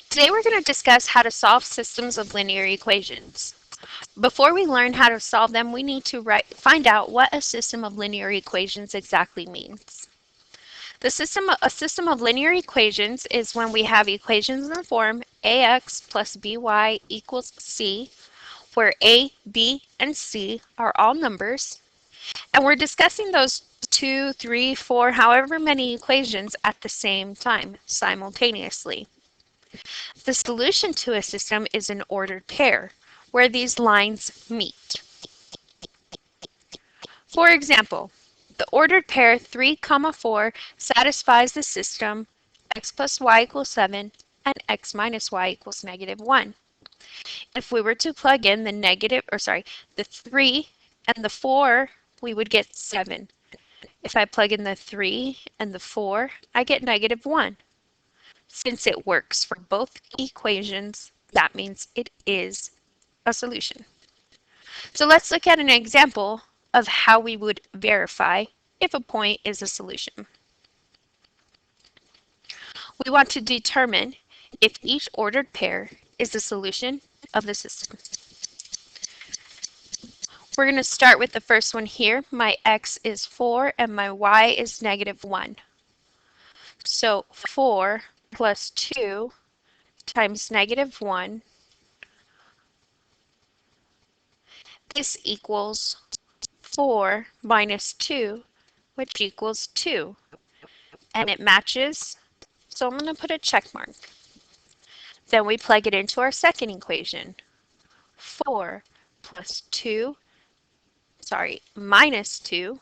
Today we're going to discuss how to solve systems of linear equations. Before we learn how to solve them, we need to find out what a system of linear equations exactly means. A system of linear equations is when we have equations in the form ax plus by equals c, where a, b, and c are all numbers, and we're discussing those 2, 3, 4, however many equations at the same time, simultaneously. The solution to a system is an ordered pair, where these lines meet. For example, the ordered pair 3, 4 satisfies the system x plus y equals 7 and x minus y equals -1. If we were to plug in the 3 and the 4, we would get 7. If I plug in the 3 and the 4, I get -1. Since it works for both equations, that means it is a solution. So let's look at an example of how we would verify if a point is a solution. We want to determine if each ordered pair is the solution of the system. We're going to start with the first one here. My x is 4 and my y is -1. So 4 plus 2 times -1, this equals 4 minus 2, which equals 2. And it matches, so I'm going to put a check mark. Then we plug it into our second equation. 4 plus 2, minus 2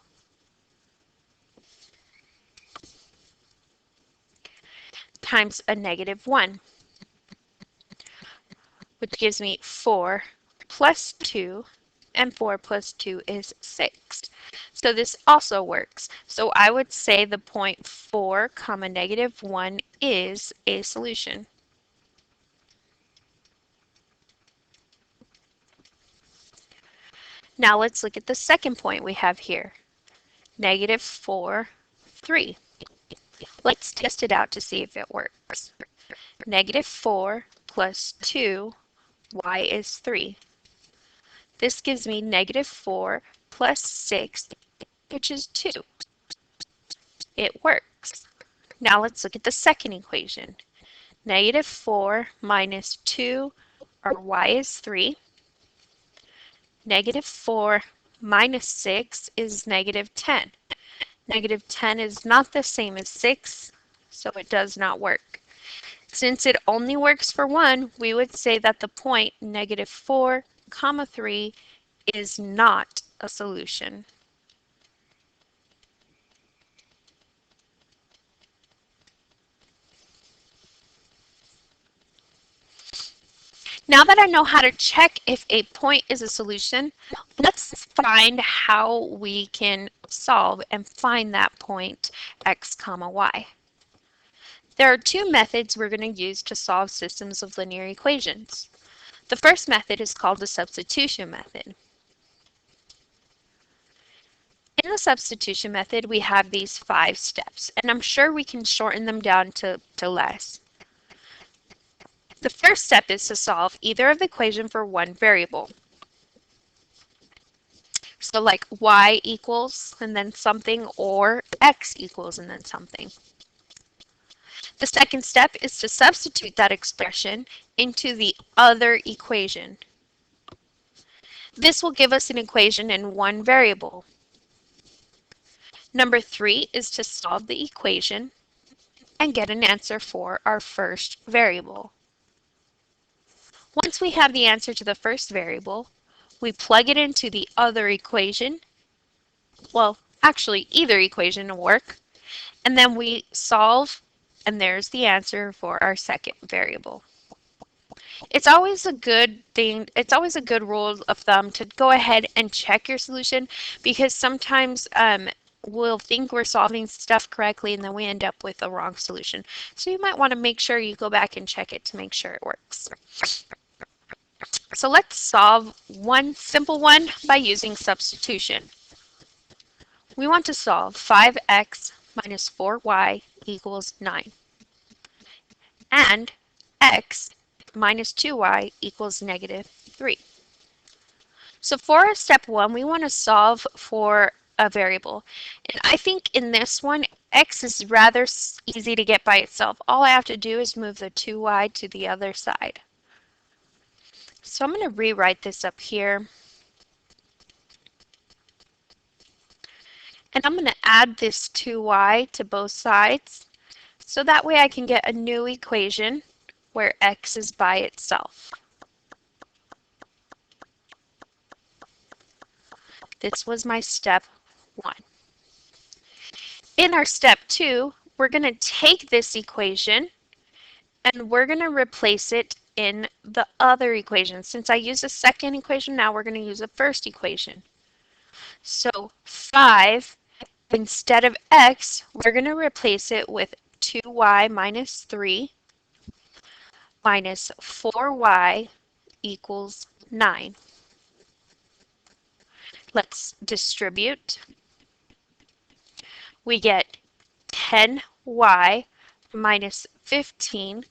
times a -1, which gives me 4 plus 2, and 4 plus 2 is 6. So this also works. So I would say the point 4, -1 is a solution. Now let's look at the second point we have here. -4, 3. Let's test it out to see if it works. -4 plus 2, y is 3. This gives me -4 plus 6, which is 2. It works. Now let's look at the second equation. -4 minus 2, or y is 3. -4 minus 6 is -10. -10 is not the same as 6, so it does not work. Since it only works for one, we would say that the point -4, 3 is not a solution. Now that I know how to check if a point is a solution, let's find how we can solve and find that point x, y. There are two methods we're going to use to solve systems of linear equations. The first method is called the substitution method. In the substitution method, we have these 5 steps, and I'm sure we can shorten them down to less. The first step is to solve either of the equation for one variable. So like y equals and then something, or x equals and then something. The second step is to substitute that expression into the other equation. This will give us an equation in one variable. Number 3 is to solve the equation and get an answer for our first variable. Once we have the answer to the first variable, we plug it into the other equation. Well, actually, either equation will work. And then we solve, and there's the answer for our second variable. It's always a good rule of thumb to go ahead and check your solution, because sometimes we'll think we're solving stuff correctly and then we end up with a wrong solution. So you might want to make sure you go back and check it to make sure it works. So let's solve one simple one by using substitution. We want to solve 5x minus 4y equals 9. And x minus 2y equals negative 3. So for step 1, we want to solve for a variable. And I think in this one, x is rather easy to get by itself. All I have to do is move the 2y to the other side. So I'm going to rewrite this up here. And I'm going to add this 2y to both sides. So that way I can get a new equation where x is by itself. This was my step 1. In our step 2, we're going to take this equation and we're going to replace it in the other equation. Since I used the second equation, now we're going to use the first equation. So 5, instead of x, we're going to replace it with 2y minus 3 minus 4y equals 9. Let's distribute. We get 10y minus 15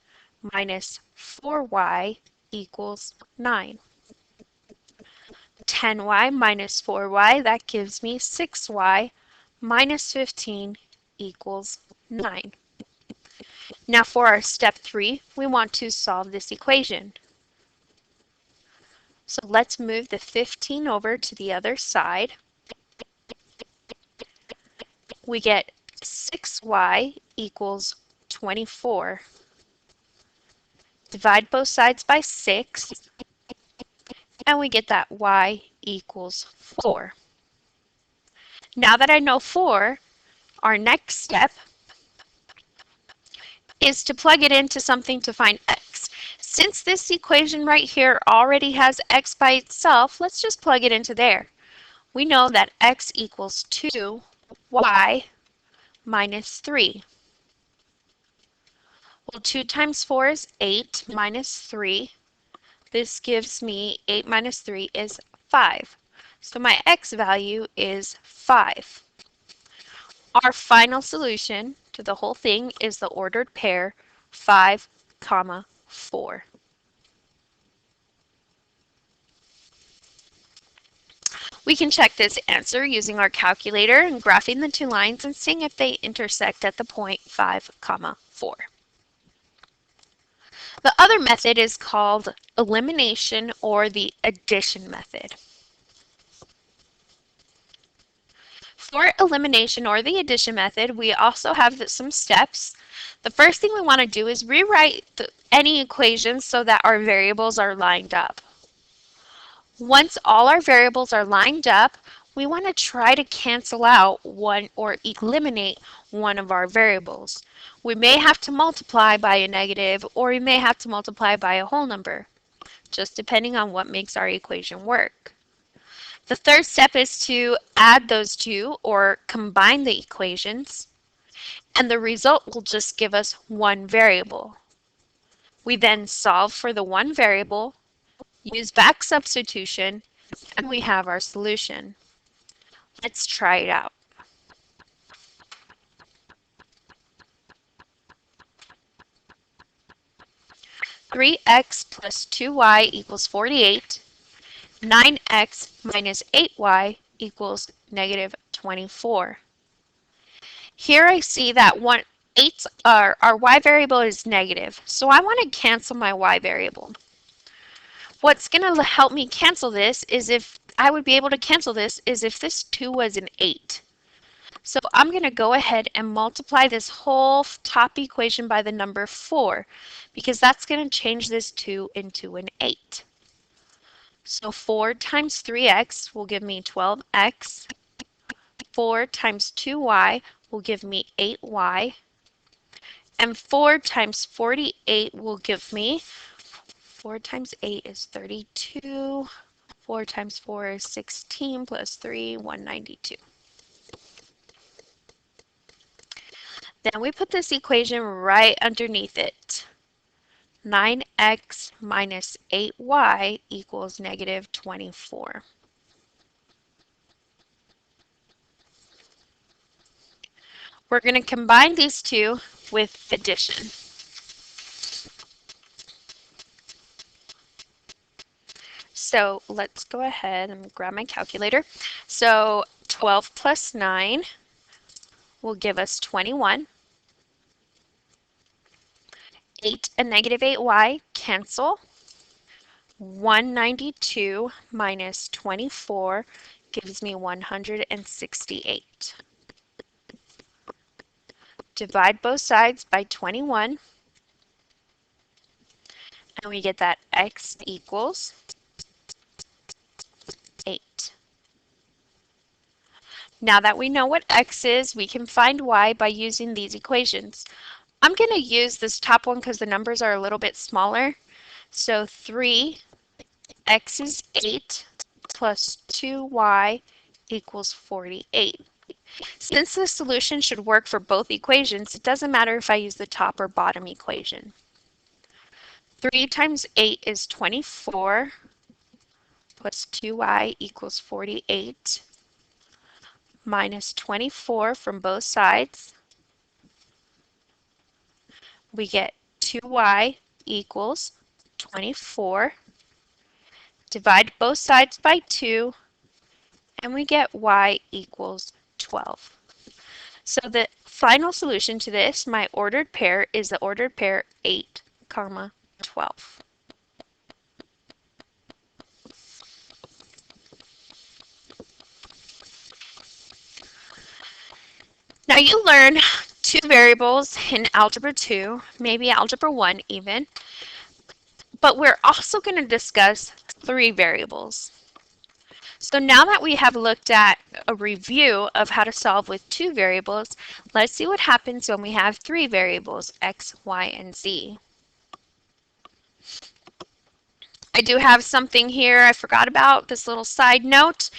minus 4y equals 9. 10y minus 4y, that gives me 6y minus 15 equals 9. Now for our step 3, we want to solve this equation. So let's move the 15 over to the other side. We get 6y equals 24. Divide both sides by 6, and we get that y equals 4. Now that I know 4, our next step is to plug it into something to find x. Since this equation right here already has x by itself, let's just plug it into there. We know that x equals 2y minus 3. Well, 2 times 4 is 8 minus 3. This gives me 8 minus 3 is 5. So my x value is 5. Our final solution to the whole thing is the ordered pair 5, 4. We can check this answer using our calculator and graphing the two lines and seeing if they intersect at the point 5, 4. The other method is called elimination or the addition method. For elimination or the addition method, we also have some steps. The first thing we want to do is rewrite any equations so that our variables are lined up. Once all our variables are lined up, we want to try to cancel out one or eliminate one of our variables. We may have to multiply by a negative or we may have to multiply by a whole number, just depending on what makes our equation work. The third step is to add those two or combine the equations, and the result will just give us one variable. We then solve for the one variable, use back substitution, and we have our solution. Let's try it out. Three x plus 2y equals 48. 9x minus 8y equals negative 24. Here I see that our y variable is negative, so I want to cancel my y variable. What's going to help me cancel this is if I would be able to cancel this is if this 2 was an 8. So I'm going to go ahead and multiply this whole top equation by the number 4 because that's going to change this 2 into an 8. So 4 times 3x will give me 12x. 4 times 2y will give me 8y. And 4 times 48 will give me, 4 times 8 is 32. 4 times 4 is 16 plus 3, 192. Then we put this equation right underneath it. 9x minus 8y equals negative 24. We're going to combine these two with addition. So let's go ahead and grab my calculator. So 12 plus 9 will give us 21. 8 and negative 8y cancel. 192 minus 24 gives me 168. Divide both sides by 21, and we get that x equals 8. Now that we know what x is, we can find y by using these equations. I'm going to use this top one because the numbers are a little bit smaller. So 3x is 8 plus 2y equals 48. Since the solution should work for both equations, it doesn't matter if I use the top or bottom equation. 3 times 8 is 24 plus 2y equals 48 minus 24 from both sides. We get 2y equals 24. Divide both sides by 2, and we get y equals 12. So the final solution to this, my ordered pair, is the ordered pair 8, 12. Now you learn two variables in Algebra 2, maybe Algebra 1 even, but we're also going to discuss three variables. So now that we have looked at a review of how to solve with two variables, let's see what happens when we have three variables, x, y, and z. I do have something here I forgot about, this little side note.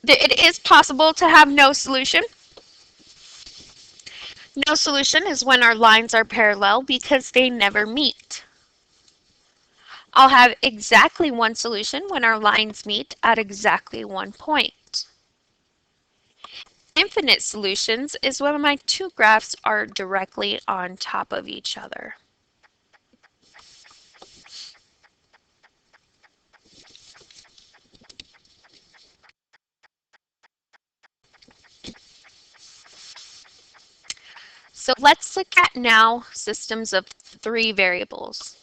It is possible to have no solution. No solution is when our lines are parallel because they never meet. I'll have exactly one solution when our lines meet at exactly one point. Infinite solutions is when my two graphs are directly on top of each other. So let's look at now systems of three variables.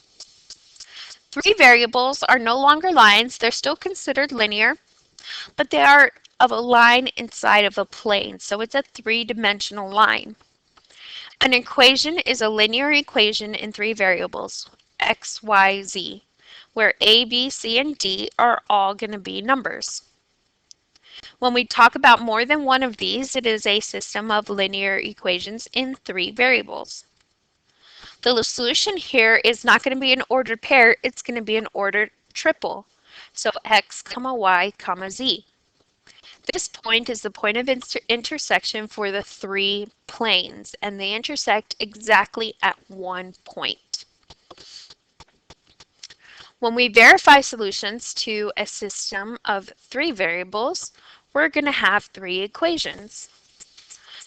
Three variables are no longer lines, they're still considered linear, but they are of a line inside of a plane, so it's a three-dimensional line. An equation is a linear equation in three variables, x, y, z, where a, b, c, and d are all going to be numbers. When we talk about more than one of these, it is a system of linear equations in three variables. The solution here is not going to be an ordered pair, it's going to be an ordered triple. So x, y, z. This point is the point of intersection for the three planes, and they intersect exactly at one point. When we verify solutions to a system of three variables, we're going to have three equations.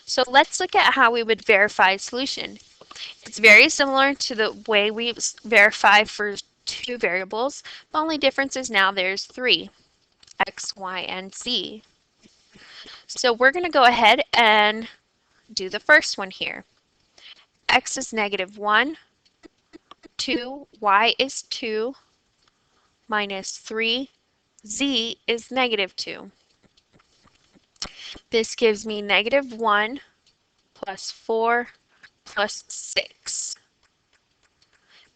So let's look at how we would verify a solution. It's very similar to the way we verify for two variables. The only difference is now there's three, x, y, and z. So we're going to go ahead and do the first one here. X is -1, 2, y is 2, minus 3, z is -2. This gives me -1 plus 4 plus 6.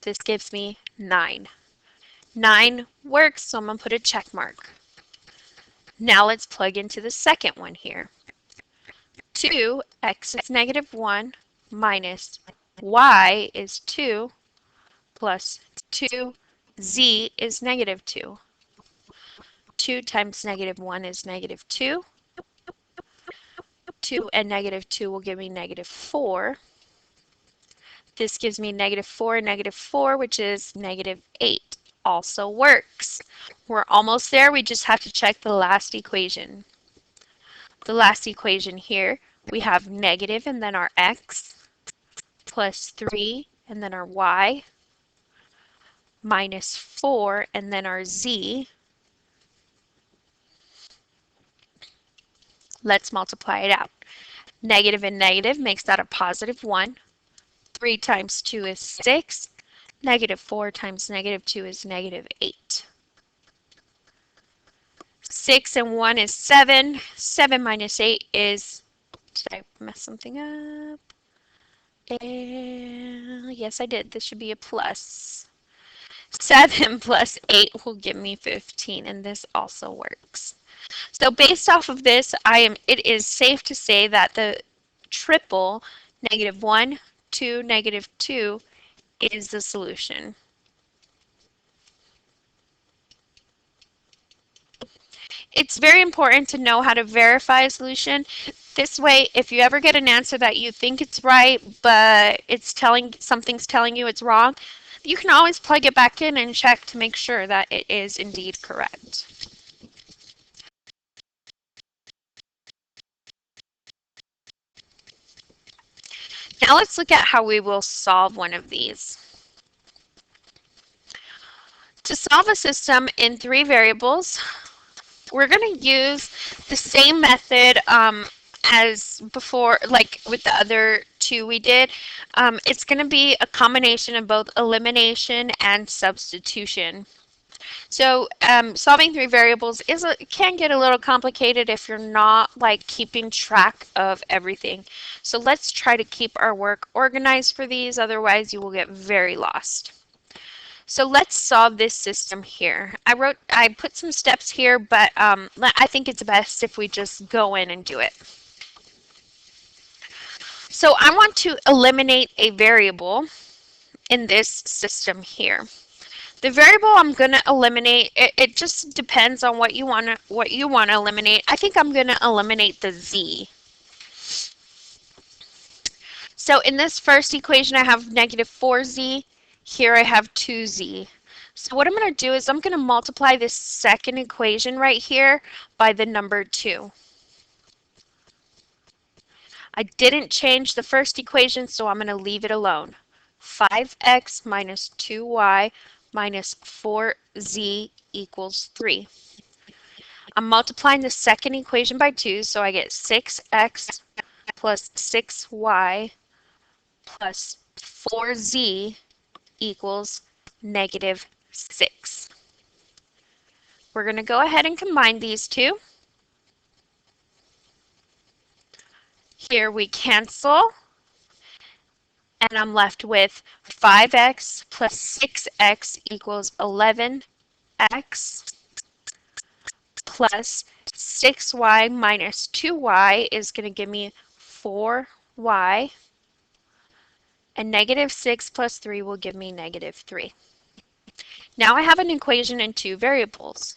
This gives me 9. 9 works, so I'm going to put a check mark. Now let's plug into the second one here. 2, x is -1, minus y is 2, plus 2, z is -2. 2 times -1 is -2. 2 and -2 will give me -4. This gives me -4 and -4, which is -8. Also works. We're almost there. We just have to check the last equation. The last equation here, we have negative and then our x, plus 3 and then our y, minus 4, and then our z. Let's multiply it out. Negative and negative makes that a positive 1. 3 times 2 is 6. Negative 4 times negative 2 is negative 8. 6 and 1 is 7. 7 minus 8 is, did I mess something up? Yes, I did. This should be a plus. 7 plus 8 will give me 15, and this also works. So based off of this, it is safe to say that the triple negative 1, 2, negative 2 is the solution. It's very important to know how to verify a solution. This way, if you ever get an answer that you think it's right, but something's telling you it's wrong, you can always plug it back in and check to make sure that it is indeed correct. Now let's look at how we will solve one of these. To solve a system in 3 variables, we're going to use the same method as before, like with the other 2 we did. It's going to be a combination of both elimination and substitution. So solving 3 variables can get a little complicated if you're not like keeping track of everything. So let's try to keep our work organized for these, otherwise you will get very lost. So let's solve this system here. I put some steps here, but I think it's best if we just go in and do it. So I want to eliminate a variable in this system here. The variable I'm going to eliminate, it just depends on what you want to eliminate. I think I'm going to eliminate the z. So in this first equation, I have negative 4z. Here I have 2z. So what I'm going to do is I'm going to multiply this second equation right here by the number 2. I didn't change the first equation, so I'm going to leave it alone. 5x minus 2y minus 4z equals 3. I'm multiplying the second equation by 2, so I get 6x plus 6y plus 4z equals negative 6. We're going to go ahead and combine these two. Here we cancel, and I'm left with 5x plus 6x equals 11x plus 6y minus 2y is going to give me 4y, and negative 6 plus 3 will give me negative 3. Now I have an equation in 2 variables.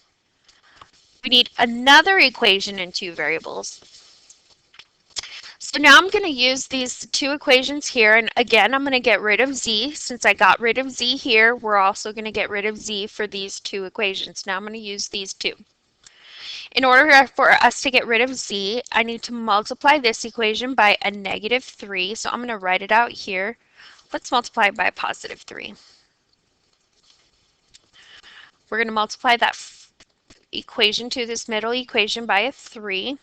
We need another equation in 2 variables. So now I'm going to use these 2 equations here, and again I'm going to get rid of z. Since I got rid of z here, we're also going to get rid of z for these 2 equations. Now I'm going to use these 2. In order for us to get rid of z, I need to multiply this equation by a negative 3, so I'm going to write it out here. Let's multiply by a positive 3. We're going to multiply that equation to this middle equation by a 3.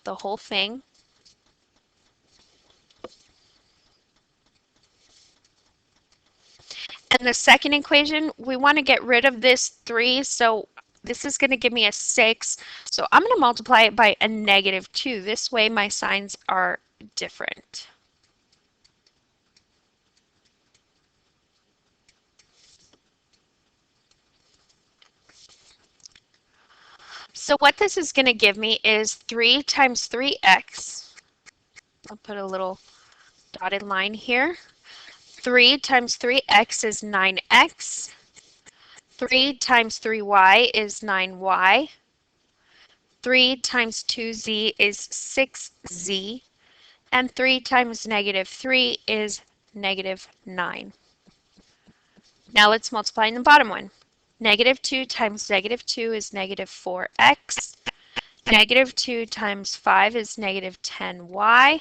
The whole thing. And the second equation, we want to get rid of this 3, so this is going to give me a 6. So I'm going to multiply it by a negative 2. This way my signs are different. So what this is going to give me is 3 times 3x. I'll put a little dotted line here. 3 times 3x is 9x. 3 times 3y is 9y. 3 times 2z is 6z. And 3 times negative 3 is negative 9. Now let's multiply in the bottom one. Negative 2 times negative 2 is negative 4x. Negative 2 times 5 is negative 10y.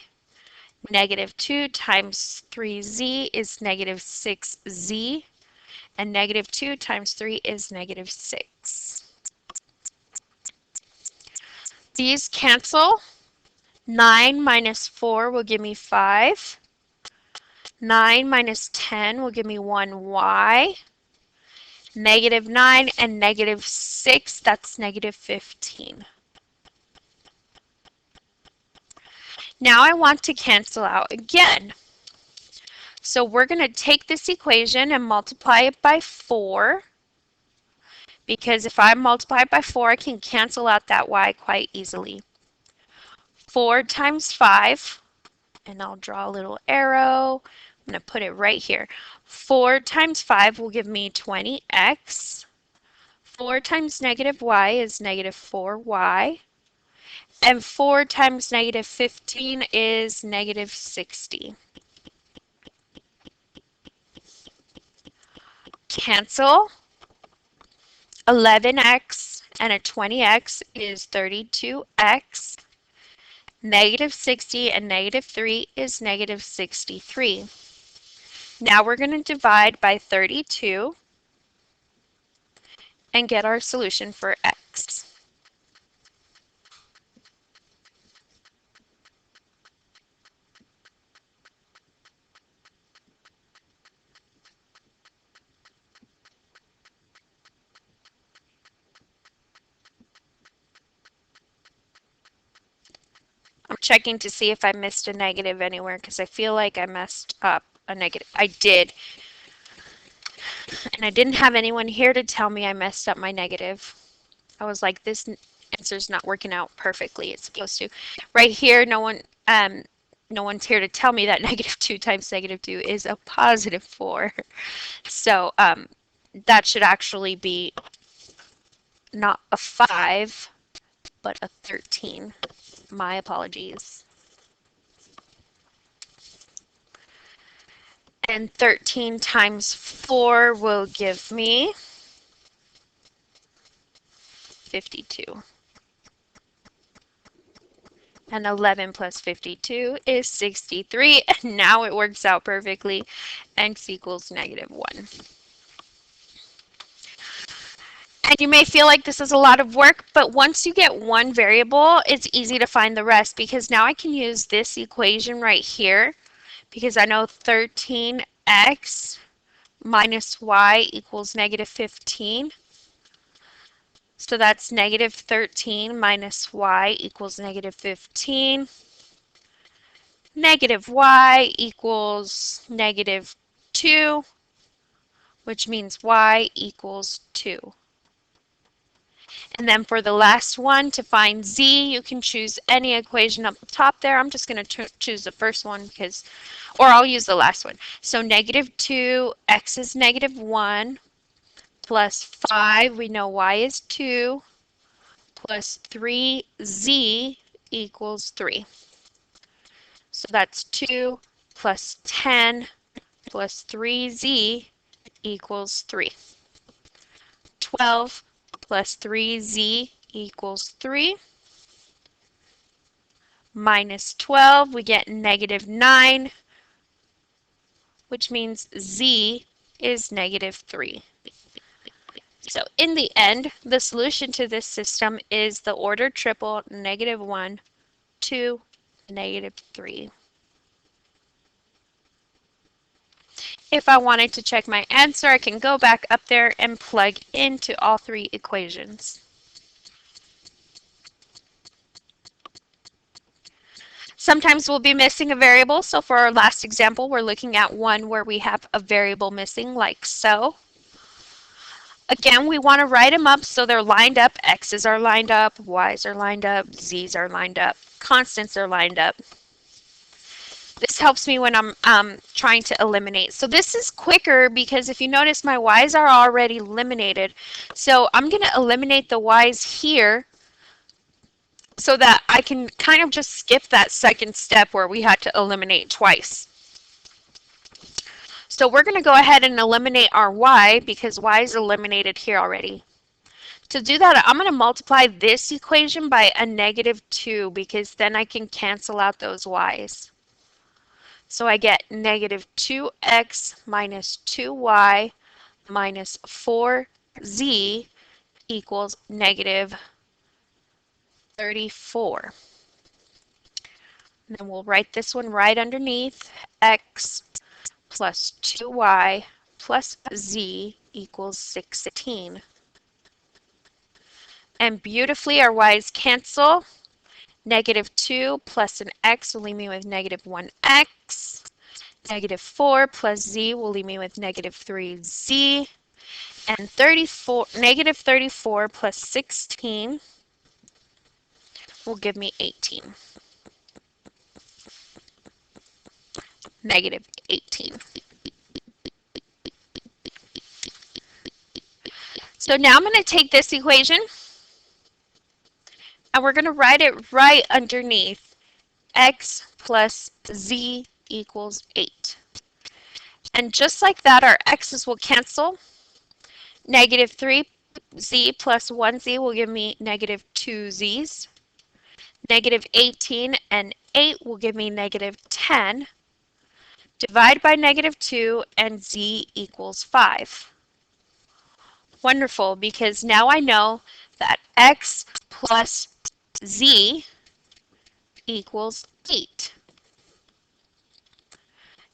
Negative 2 times 3z is negative 6z, and negative 2 times 3 is negative 6. These cancel. 9 minus 4 will give me 5. 9 minus 10 will give me 1y. Negative 9 and negative 6, that's negative 15. Now I want to cancel out again. So we're going to take this equation and multiply it by 4, because if I multiply it by 4, I can cancel out that y quite easily. 4 times 5, and I'll draw a little arrow. I'm going to put it right here. 4 times 5 will give me 20x. 4 times negative y is negative 4y. And 4 times negative 15 is negative 60. Cancel. 11x and a 20x is 32x. Negative 60 and negative 3 is negative 63. Now we're going to divide by 32 and get our solution for x. I'm checking to see if I missed a negative anywhere because I feel like I messed up a negative. I did. And I didn't have anyone here to tell me I messed up my negative. I was like, this answer's not working out perfectly. It's supposed to. Right here, no one's here to tell me that negative 2 times negative 2 is a positive 4. So that should actually be not a 5, but a 13. My apologies. And 13 times 4 will give me 52. And 11 plus 52 is 63. And now it works out perfectly. X equals negative 1. And you may feel like this is a lot of work, but once you get one variable, it's easy to find the rest, because now I can use this equation right here, because I know 13x minus y equals negative 15. So that's negative 13 minus y equals negative 15. Negative y equals negative 2, which means y equals 2. And then for the last one, to find z, you can choose any equation up the top there. I'm just going to choose the first one because, or I'll use the last one. So negative 2, x is negative 1, plus 5, we know y is 2, plus 3z equals 3. So that's 2 plus 10 plus 3z equals 3. 12 plus 3z equals 3. Minus 12, we get negative 9, which means z is negative 3. So in the end, the solution to this system is the order triple negative 1, 2, negative 3. If I wanted to check my answer, I can go back up there and plug into all three equations. Sometimes we'll be missing a variable, so for our last example, we're looking at one where we have a variable missing, like so. Again, we want to write them up so they're lined up. X's are lined up, Y's are lined up, Z's are lined up, constants are lined up. This helps me when I'm trying to eliminate. So this is quicker because if you notice, my Y's are already eliminated. So I'm going to eliminate the Y's here so that I can kind of just skip that second step where we had to eliminate twice. So we're going to go ahead and eliminate our y because y is eliminated here already. To do that, I'm going to multiply this equation by a negative 2 because then I can cancel out those y's. So I get negative 2x minus 2y minus 4z equals negative 34. And then we'll write this one right underneath. X plus 2y plus z equals 16. And beautifully, our y's cancel. Negative 2 plus an x will leave me with negative 1x. Negative 4 plus z will leave me with negative 3z. And negative 34 plus 16 will give me 18. Negative 18. So now I'm going to take this equation and we're going to write it right underneath x plus z equals 8. And just like that, our x's will cancel. Negative 3z plus 1z will give me negative 2z's. Negative 18 and 8 will give me negative 10. Divide by negative 2 and z equals 5. Wonderful, because now I know that x plus z equals 8.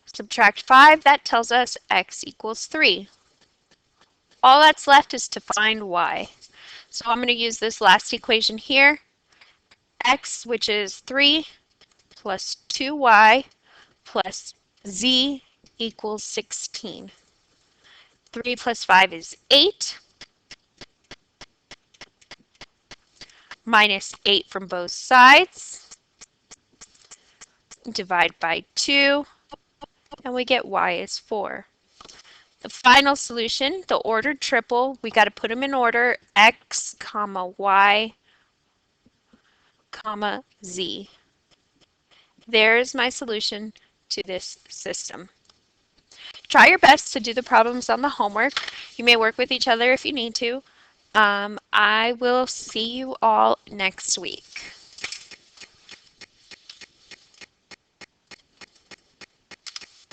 Subtract 5, that tells us x equals 3. All that's left is to find y. So I'm going to use this last equation here. X, which is 3, plus 2y plus z equals 16. 3 plus 5 is 8. Minus 8 from both sides. Divide by 2. And we get y is 4. The final solution, the ordered triple, we got to put them in order. X, comma, y, comma, z. There's my solution to this system. Try your best to do the problems on the homework. You may work with each other if you need to. I will see you all next week.